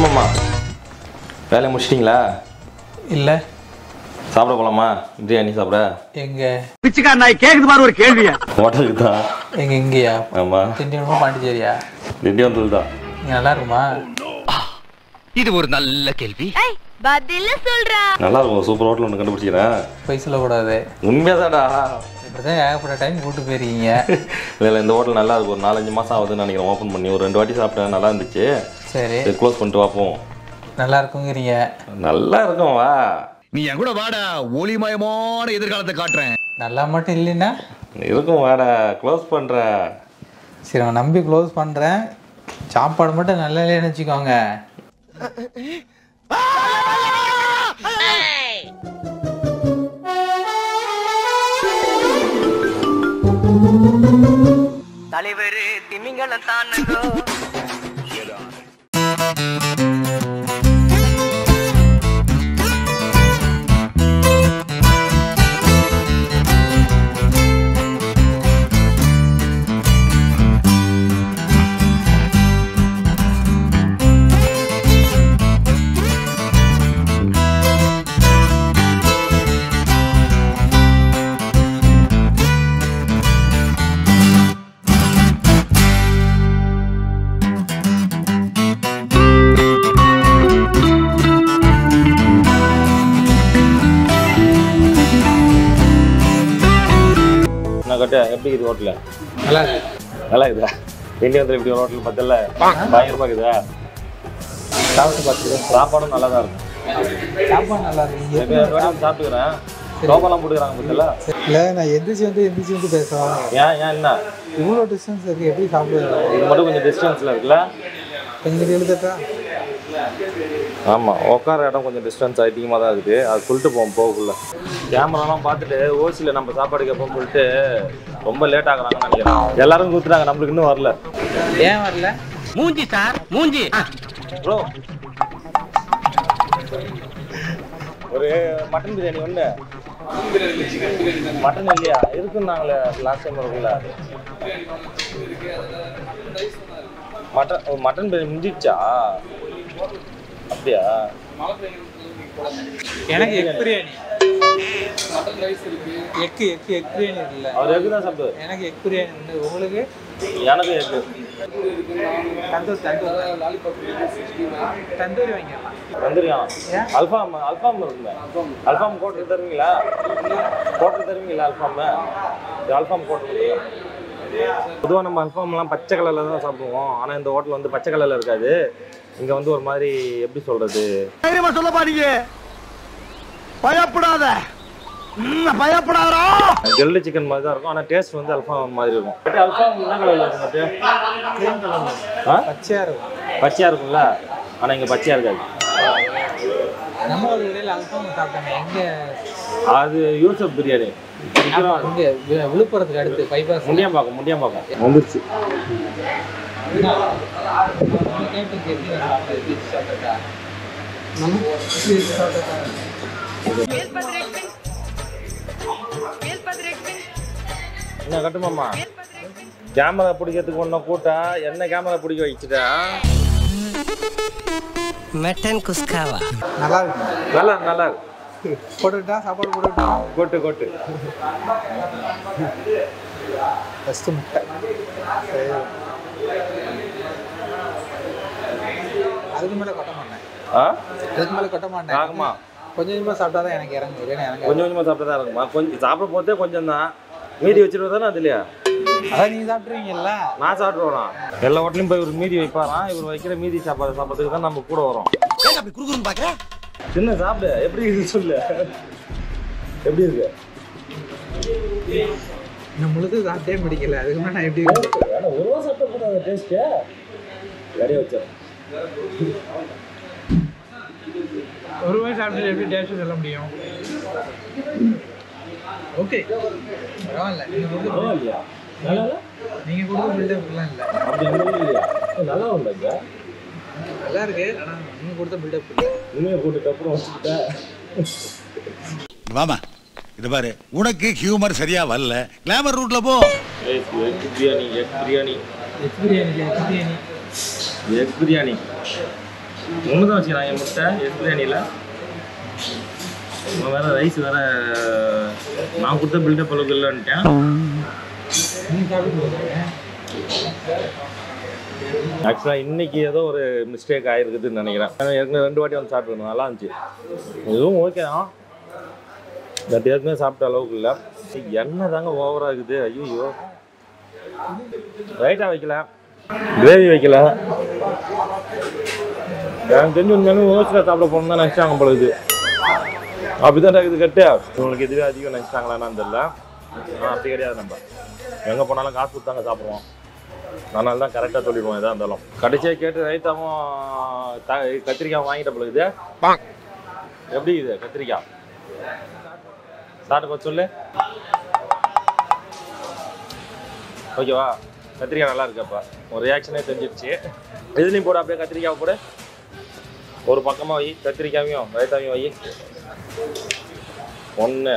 கட்டுமாம்மா வேலையை முடிச்சிட்டிங்களா? இல்லை. சாப்பிட போலாமா? பிரியாணி சாப்பிட எங்க பிச்சைக்கார நாய் கேக்குது பாரு ஒரு கேள்வியா? ஹோட்டலுக்கு தான். எங்க இங்கயா? ஆமா. திண்டிவனமா பாண்டிச்சேரியா? திண்டிவனத்துல தான். இங்க நல்லா இருக்குமா? இது ஒரு நல்ல கேள்வி. பதில சொல்றா. நல்லா இருக்கும். சூப்பர் ஹோட்டல் ஒன்று கண்டுபிடிச்சிக்கிறேன். போய் சொல்லக்கூடாது. உண்மையாதாடா. இப்படிதான் ஏகப்பட்ட டைம் கூட்டு போயிருக்கீங்க. இல்லை இந்த ஹோட்டல் நல்லா இருக்கும். ஒரு 4-5 மாதம் ஆகுதுன்னு நினைக்கிறேன் ஓப்பன் பண்ணி. ஒரு 2 வாட்டி சாப்பிட்டேன், நல்லா இருந்துச்சு. சரி க்ளோஸ் பண்ணிட்டு பார்ப்போம். நல்லா இருக்குங்கிறீங்க? நல்லா இருக்கும் வா. நீ என் கூட வாடா, ஒளிமயமான எதிர்காலத்தை காட்டுறேன். நல்லா மட்டும் இல்லைன்னா இருக்கும் வாடா, க்ளோஸ் பண்ணுறேன். சரி அவன் நம்பி க்ளோஸ் பண்ணுறேன். சாப்பாடு மட்டும் நல்லா இல்லைன்னு வச்சுக்கோங்க. தலைவர் திமிங்கலம் தானோ. எப்படி இது ஹோட்டல? நல்லா இருக்கு. நல்லா இருக்குதா? திண்டிவனத்தில் இப்படி ஒரு ஹோட்டல் பார்த்தல பயங்கரமாக இருக்குதா? சாப்பிட்டு பார்த்துட்டு சாப்பாடும் நல்லா தான் இருக்கும். சாப்பாடு நல்லா இருக்கு. சாப்பிட்டுக்கிறேன். சோபாலாம் போட்டுக்கிறாங்க பார்த்தல. இல்லை நான் எந்திரிச்சு வந்து பேசுவேன். ஏன் என்ன இவ்வளோ டிஸ்டன்ஸ் இருக்குது, எப்படி சாப்பிடுவேன்? இது மட்டும் கொஞ்சம் டிஸ்டன்ஸில் இருக்குல்ல? கொஞ்சம் எழுதட்டா? ஆமாம், உட்கார இடம் கொஞ்சம் டிஸ்டன்ஸ் அதிகமாக தான் இருக்குது. அது சொல்லிட்டு போவோம் போகக்குள்ள. கேமராலாம் பார்த்துட்டு ஓசியில் நம்ம சாப்பாடு கேட்போம் சொல்லிட்டு ரொம்ப லேட் ஆகுறாங்கன்னு நினைக்கிறேன். எல்லாரும் கொடுத்துட்டாங்க, நம்மளுக்கு இன்னும் வரல. ஏன் வரல? மூஞ்சி சார் மூஞ்சி. ப்ரோ ஒரு மட்டன் பிரியாணி ஒன்று. மட்டன் இல்லையா? இருக்குன்னாங்களே லாஸ்ட் டைம் இருக்குல்ல. மட்டன் பிரியாணி முடிஞ்சிடுச்சா? அப்படியா? எனக்கு எக் பிரியாணி. மட்டன் ரைஸ் இருக்கு. எக் பிரியாணி இருக்குல்ல? அவர் எக்கு தான் சாப்பிடுவார். எனக்கு எக் பிரியாணி உண்டு. உங்களுக்கு? எனக்கு எக்கு. தந்தூரி வாங்கிடலாம். தந்தூரியா? அல்ஃபாம் இருக்குங்க. அல்ஃபாம் கோட்டை தருவீங்களா? அல்ஃபாம் கோட்டை. பொதுவாக நம்ம அல்ஃபாம்லாம் பச்சை கலரில் தான் சாப்பிடுவோம். ஆனால் இந்த ஹோட்டல் வந்து பச்சை கலரில் இருக்காது. இங்கே வந்து ஒரு மாதிரி எப்படி சொல்கிறது, சொல்ல பாருங்க, பயப்படாத பயப்படாதா. கிரில்டு சிக்கன் மாதிரி தான் இருக்கும். ஆனால் டேஸ்ட் வந்து அல்ஃபாம் மாதிரி இருக்கும். அல்ஃபாம் என்ன கலரில் இருக்கும்? பச்சையாக இருக்கும். பச்சையாக இருக்கும்ல, ஆனால் இங்கே பச்சையாக இருக்காது. நம்ம ஒரு இடையில அல்ஃபாம் சாப்பிட்டாங்க. எங்கே? அது யூசப் பிரியாணி. இங்கே விழுப்புரத்துக்கு அடுத்து பைபாஸ். முடியாம்பாக்கம் வந்துருச்சு. என்ன கட்டுமாம்மா? கேமரா பிடிக்கிறதுக்கு ஒன்றும் கூட்டா என்ன கேமரா பிடிக்க வச்சுட்டா? மட்டன் குஸ்காவா நல்லா இருக்கு. நல்லா இருக்கு. போட்டுட்டா சாப்பாடு போட்டுட்டா? கொட்டு ஃபஸ்ட்டு முட்டை. அதுக்கு மேலே கொட்ட மாட்டேன். ஆகுமா? கொஞ்சம் கொஞ்சமாக சாப்பிட்டா தான் எனக்கு இறங்கும். கொஞ்சம் கொஞ்சமாக சாப்பிட்டா தான் இருக்குமா? கொஞ்சம் சாப்பிட போதே கொஞ்சம் தான் மீதி வச்சுட்டு தானே அது இல்லையா? அதான் நீங்கள் சாப்பிட்ருவீங்கல்ல? நான் சாப்பிட்ருவோம். எல்லா ஹோட்டலையும் போய் இவர் மீதி வைப்பாராம். இவர் வைக்கிற மீதி சாப்பிட்றதுக்கு தான் நம்ம கூட வரோம். அப்படி குறுகுறுன்னு பார்க்குறேன். சின்ன சாப்பிடு. எப்படி இருக்கு சொல்லு. எப்படி இருக்கு? நான் முழுக்க சாப்பிட்டே பிடிக்கல. அதுக்கு முன்னாடி நான் எப்படி ஒரு ரூபா சாப்பிட்ட கூட அந்த டேஸ்ட்டு நிறைய வச்சேன். ஒரு ரூபாய் சாப்பிட்டு எப்படி டேஸ்ட்டு சொல்ல முடியும்? ஓகே பரவாயில்ல. நீங்கள் கொடுத்த பில்டப்லாம் இல்லை. அப்படி இல்லையா? நல்லா இல்லைங்க. நல்லா இருக்கு. ஆனால் நீங்கள் கொடுத்த பில்டப் இல்லை. உண்மையை போட்டுட்டு அப்புறம் வச்சுக்கிட்டேன். வாமா இது பாரு, உனக்கு ஹியூமர் சரியா வரல, கிளாமர் ரூட்ல போ. பிரியாணி ஒன்று தான் வச்சுக்கிறாங்க முட்டை எக் பிரியாணியில். வேறு ரைஸ் வேறு நான் கொடுத்த பில்டப் அளவுக்கு இல்லைன்ட்டேன். ஆக்சுவலாக இன்றைக்கி ஏதோ ஒரு மிஸ்டேக் ஆகிருக்குதுன்னு நினைக்கிறேன். ஏற்கனவே 2 வாட்டி வந்து சாப்பிட்டுருந்தோம், நல்லா இருந்துச்சு. இதுவும் ஓகே தான், பட் ஏற்கனவே சாப்பிட்ட அளவுக்கு இல்லை. எண்ணெய் தாங்க ஓவராக இருக்குது. ஐயோ, ரைட்டாக வைக்கல, கிரேவி வைக்கல. எனக்கு தெரிஞ்சு உண்மையான ஓசில் சாப்பிட போகணும் தான் நினச்சாங்க போல இது. அப்படி தான் இருக்குது கட்டு. உங்களுக்கு இதுவே அதிகம் நினச்சிட்டாங்களான்னு தெரியல. ஆனால் அப்படி கிடையாது. நம்ம எங்கே போனாலும் காசு கொடுத்தாங்க சாப்பிடுவோம். அதனால தான் கரெக்டாக சொல்லிடுவோம் எதாக இருந்தாலும். கடைசியாக கேட்டு ரைத்தாவும் கத்திரிக்காய் வாங்கிட்ட போல இது. எப்படி இது கத்திரிக்காய் சாப்பிட்டு சொல்லு. ஓகேவா? கத்திரிக்காய் நல்லா இருக்கப்பா. ஒரு ரியாக்ஷனே தெரிஞ்சிடுச்சு. இதுலேயும் போட அப்படியே கத்திரிக்காவை போட. ஒரு பக்கமாக வை, கத்திரிக்காயும் ரைத்தாவையும் வை. 1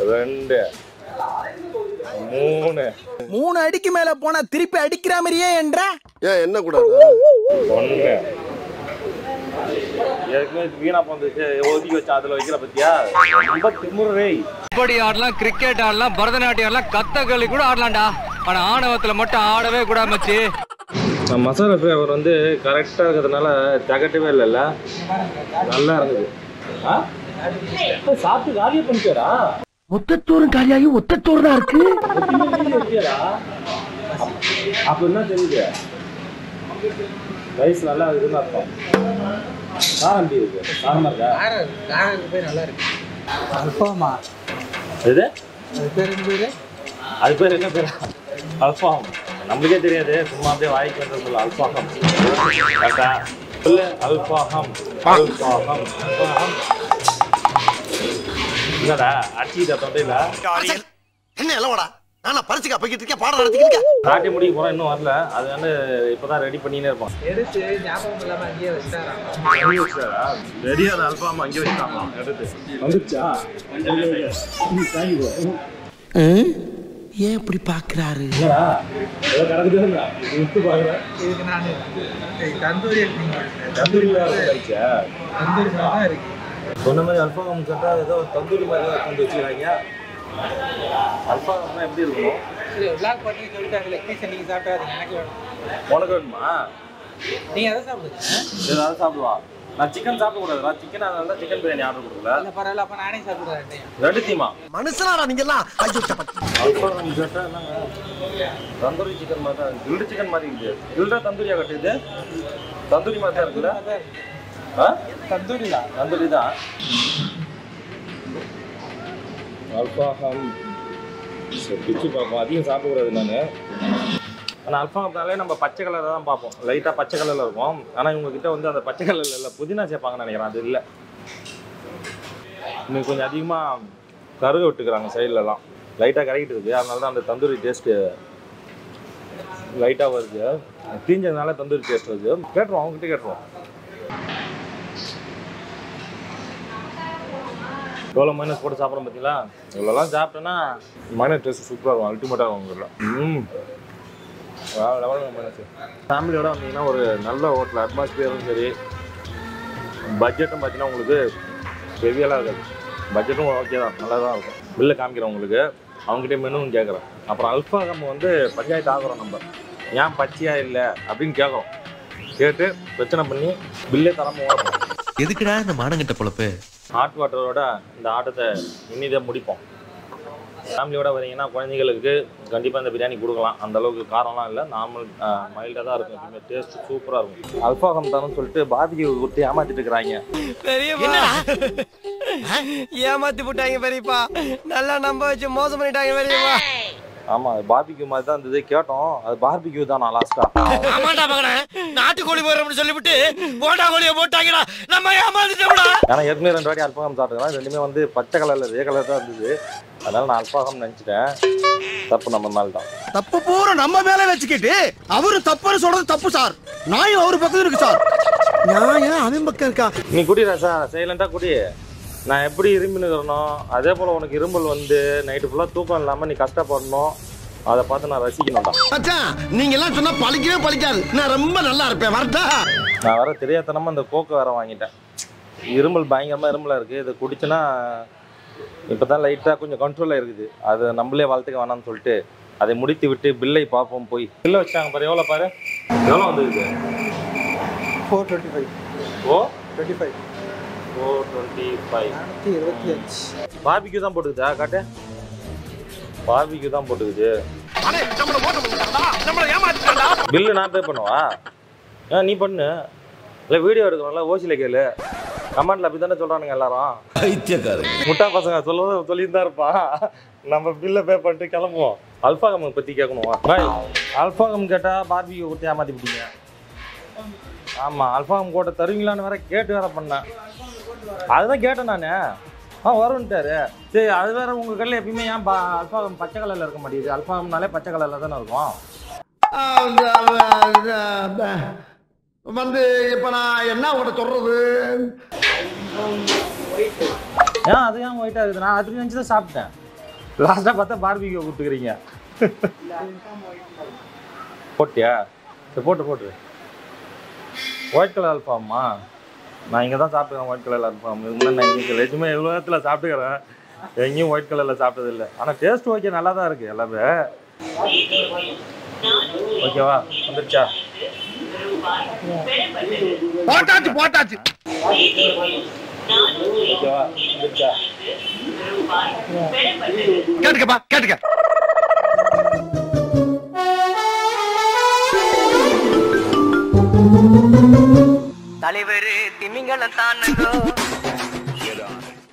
2 3 அடிக்கு மேல போனா திருப்பி அடிக்கிற மாதிரியே என்ற என்ன கூடாது 1 ஏற்கனவே வீணா போந்துச்சு ஒதுக்கி வச்சா அதில் வைக்கிற பத்தியா ரொம்ப திமுறை. கபடி ஆடலாம், கிரிக்கெட் ஆடலாம், பரதநாட்டியம் ஆடலாம், கத்தகளி கூட ஆடலாம்டா. ஆனா ஆணவத்துல மட்டும் ஆடவே கூடாது மச்சி. மசாலா ஃப்ளேவர் வந்து கரெக்டாக இருக்கிறதுனால தகட்டவே இல்லைல்ல, நல்லா இருந்தது. சாப்பிட்டு காலியாக பண்ணிட்டாரா? ஒத்தத்தோறும் காலியாகி ஒத்தத்தோறு தான் இருக்கு. அப்ப என்ன தெரியுது, ரைஸ் நல்லா இருக்குன்னு அர்த்தம். காரம் எப்படி இருக்கு? காரமா இருக்கா? காரம் போய் நல்லா இருக்கு. அல்ஃபாமா எது? அது பேர் என்ன பேரு? அது பேர் என்ன பேர்? அல்ஃபாம். நம்மளுக்கே தெரியாது, சும்மா அப்படியே வாய்க்கு வந்து அல்ஃபாம். கரெக்டா சொல்லு. அல்ஃபாம் அல்ஃபாம் அல்ஃபாம். என்னடா அடிச்சுக்கிட்ட தொண்டையில என்ன எல்லோடா நான் பரிசுக்கா போய்கிட்டு இருக்கேன், பாடம் நடத்திக்கிட்டு காட்டி முடிக்க போறேன், இன்னும் வரல. அது வந்து இப்பதான் ரெடி பண்ணினே இருப்பான். எடுத்து ஞாபகம் இல்லாம அங்கேயே வச்சுட்டாரா? ரெடியான அல்ஃபாம் அங்கேயே வச்சுட்டாங்க. எடுத்து வந்துருச்சா? ஏன் இப்படி பாக்குறாரு? இதுக்கு நான் தந்தூரி தந்தூரி தான் இருக்கு. சொன்ன மாதிரி அல்ஃபாம் கேட்டா ஏதோ தந்தூரி மாதிரி தான் வந்து வச்சுக்கிறாங்க. அல்ஃபாம்னா எப்படி இருக்கும்? விளாக் பண்ணி சொல்லிட்டாங்களே, பீஸை நீங்கள் சாப்பிட்டாதீங்க, எனக்கு வேணும். உனக்கு வேணுமா? நீங்கள் எதை சாப்பிடுங்க? ஏதாவது சாப்பிடுவா. நான் சிக்கன் சாப்பிடக்கூடாதுடா. சிக்கன் அதனால தான் சிக்கன் பிரியாணி ஆர்டர் கொடுக்கல. இல்லை பரவாயில்ல, அப்போ நானே சாப்பிடுறேன். ரெண்டு தீமா மனுஷனா நீங்க எல்லாம் அல்ஃபாம் கேட்டா என்னங்க தந்தூரி சிக்கன் மாதிரி தான், கில்டு சிக்கன் மாதிரி இருக்குது. கில்டா தந்தூரியா கட்டுது? தந்தூரி மாதிரி தான் இருக்குல்ல? தந்தூரி தான். தந்தூரி தான். அல்ஃபாம் பிச்சு பார்ப்போம். அதிகம் சாப்பிடக்கூடாது நான். ஆனால் அல்ஃபாம்னாலே நம்ம பச்சை கலரில் தான் பார்ப்போம், லைட்டாக பச்சை கலரில் இருக்கும். ஆனால் இவங்ககிட்ட வந்து அந்த பச்சை கலரில் இல்லை, புதினா சேர்ப்பாங்கன்னு நினைக்கிறேன். அது இல்லை, இன்னும் கொஞ்சம் அதிகமாக கருக விட்டுக்கிறாங்க சைட்லலாம். லைட்டாக கரைக்கிட்டு இருக்குது. அதனால தான் அந்த தந்தூரி டேஸ்ட்டு லைட்டாக வருது. தீஞ்சதுனால தந்தூரி டேஸ்ட் வருது. கேட்டுருவோம், அவங்ககிட்ட கேட்டுருவோம். எவ்வளோ மைனஸ் போட்டு சாப்பிட்றோம் பார்த்தீங்களா? இவ்வளோலாம் சாப்பிட்டோன்னா மைனஸ் டேஸ்ட் சூப்பராக இருக்கும், அல்டிமேட்டாக இருக்கும் உங்களில். Level minus. ஃபேமிலியோட வந்தீங்கன்னா ஒரு நல்ல ஹோட்டல், அட்மாஸ்பியரும் சரி, பட்ஜெட்டும் பார்த்தீங்கன்னா உங்களுக்கு ஹெவியெல்லாம் இருக்காது. பட்ஜெட்டும் ஓகே தான், நல்லா தான் இருக்கும். பில்லை காமிக்கிறேன் உங்களுக்கு, அவங்ககிட்ட மெனுன்னு கேட்குறேன். அப்புறம் அல்ஃபாம் வந்து பஞ்சாயத்து ஆகிறோம். நம்ம ஏன் பச்சையா இல்லை அப்படின்னு கேட்குறோம். கேட்டு பிரச்சனை பண்ணி பில்லே தரமாக ஓடுறோம். எதுக்குடா இந்த மானங்கிட்ட பொழப்பு? ஹாட் வாட்டரோட இந்த ஆட்டத்தை இனிதான் முடிப்போம். ஃபேமிலியோட வரீங்கன்னா குழந்தைங்களுக்கு கண்டிப்பாக இந்த பிரியாணி கொடுக்கலாம். அந்த அளவுக்கு காரம்லாம் இல்லை, நார்மல் மைல்டாக தான் இருக்கும். எப்பவுமே டேஸ்ட் சூப்பராக இருக்கும். அல்ஃபாம் தானு சொல்லிட்டு பாபிக்கு கொடுத்து ஏமாத்திட்டு இருக்கிறாங்க. ஏமாத்தி போட்டாங்க பெரியப்பா, நல்லா நம்ப வச்சு மோசம் பண்ணிட்டாங்க பெரியப்பா. ஆமா, பார்பிக்யூ மாதிரி தான் இருந்தது. கேட்டோம், அது பார்பிக்யூ தான். நான் லாஸ்டா நாட்டுக்கோழி போறோம்னு சொல்லிவிட்டு போட்டா கோழியை போட்டாங்கடா, நம்ம ஏமாத்திட்டோம்டா. ஏன்னா ஏற்கனவே 2 வாட்டி அல்ஃபாம் சாப்பிட்டுக்கலாம். ரெண்டுமே வந்து பச்சை கலர்ல ரே கலர் தான் இருந்தது. அதனால நான் அல்ஃபாம் நினைச்சிட்டேன். தப்பு நம்ம மேல தான். தப்பு பூரா நம்ம மேல வச்சுக்கிட்டு அவரு தப்புன்னு சொல்றது தப்பு சார். நாயும் அவரு பக்கம் இருக்கு சார். நியாயம் அவன் பக்கம் இருக்கா. நீ குடிடா சார், சைலண்டா குடி. நான் எப்படி இரும்பினுக்கிறனோ அதே போல் உனக்கு இரும்பல் வந்து நைட்டு ஃபுல்லாக தூக்கம் இல்லாமல் நீ கஷ்டப்படணும். அதை பார்த்து நான் ரசிக்கணும்டா. நீங்க எல்லாம் சொன்னா பழிக்கவே பழிக்காது. நான் ரொம்ப நல்லா இருப்பேன். வரட்டா? நான் வர தெரியாதனமாக இந்த கோக்கு வேற வாங்கிட்டேன். இருமல் பயங்கரமாக இருமலாக இருக்குது. இதை குடிச்சுன்னா இப்போ தான் லைட்டாக கொஞ்சம் கண்ட்ரோலாக இருக்குது. அது நம்மளே வளர்த்துக்க வேணாம்னு சொல்லிட்டு அதை முடித்து விட்டு பில்லை பார்ப்போம். போய் பில்லை வச்சாங்க பாரு. எவ்வளோ பாரு, எவ்வளோ வந்துருக்கு? 425. ஓ 25. 425. 425. பார்பிக்யூ தான் போட்டுக்குதா? காட்டு, பார்பிக்யூ தான் போட்டுக்குது. பில்லு நான் பே பண்ணுவா? நீ பண்ணு. இல்லை வீடியோ எடுக்கணும்ல, ஓசியில் கேளு. கமெண்ட்ல அப்படி தானே சொல்கிறானுங்க எல்லாரும். முட்டா பசங்க சொல்லியிருந்தா இருப்பான். நம்ம பில்லை பே பண்ணிட்டு கிளம்புவோம். அல்ஃபாகம் பற்றி கேட்கணும். பாய், அல்ஃபாகம் கேட்டால் பார்பிக்யூ கொடுத்து ஏமாற்றி விட்டீங்க. ஆமாம், அல்ஃபாகம் கோட்டை தருவீங்களான்னு வேற கேட்டு வேற பண்ணேன். அதுதான் கேட்டேன் நான். வரும்ட்டாரு. சரி, அது வேற உங்கள் கடையில் எப்பயுமே ஏன் அல்ஃபாகம் பச்சை கலரில் இருக்க மாட்டேங்குது? அல்ஃபாகம்னாலே பச்சை கலரில் தானே இருக்கும். வந்து இப்ப நான் என்ன உங்கள்கிட்ட சொல்றது? ஏன் அது ஏன் ஒயிட்டாக இருக்குது? நான் அதுக்கு நினச்சி தான் சாப்பிட்டேன். லாஸ்ட்டாக பார்த்தா பார்பிக்யூ கொடுத்துக்கிறீங்க. போட்டியா? சரி போட்டு ஒயிட் கலர் அல்ஃபாமா? நான் இங்கே தான் சாப்பிட்டுக்கிறேன் ஒயிட் கலர் அல்ஃபாம். இதுக்கு நான் இங்கே எதுவுமே எவ்வளோ இடத்துல சாப்பிட்டுக்கிறேன். எங்கேயும் ஒயிட் கலரில் சாப்பிட்டதில்லை. ஆனால் டேஸ்ட் ஓகே, நல்லா தான் இருக்குது எல்லாமே. ஓகேவா? வந்துருச்சா? போட்டாச்சு போட்டாச்சு. ஓகேவா? வந்துருச்சா? கேட்டுக்கப்பா கேட்டுக்க. தலைவர் திமிங்கலம் தானோ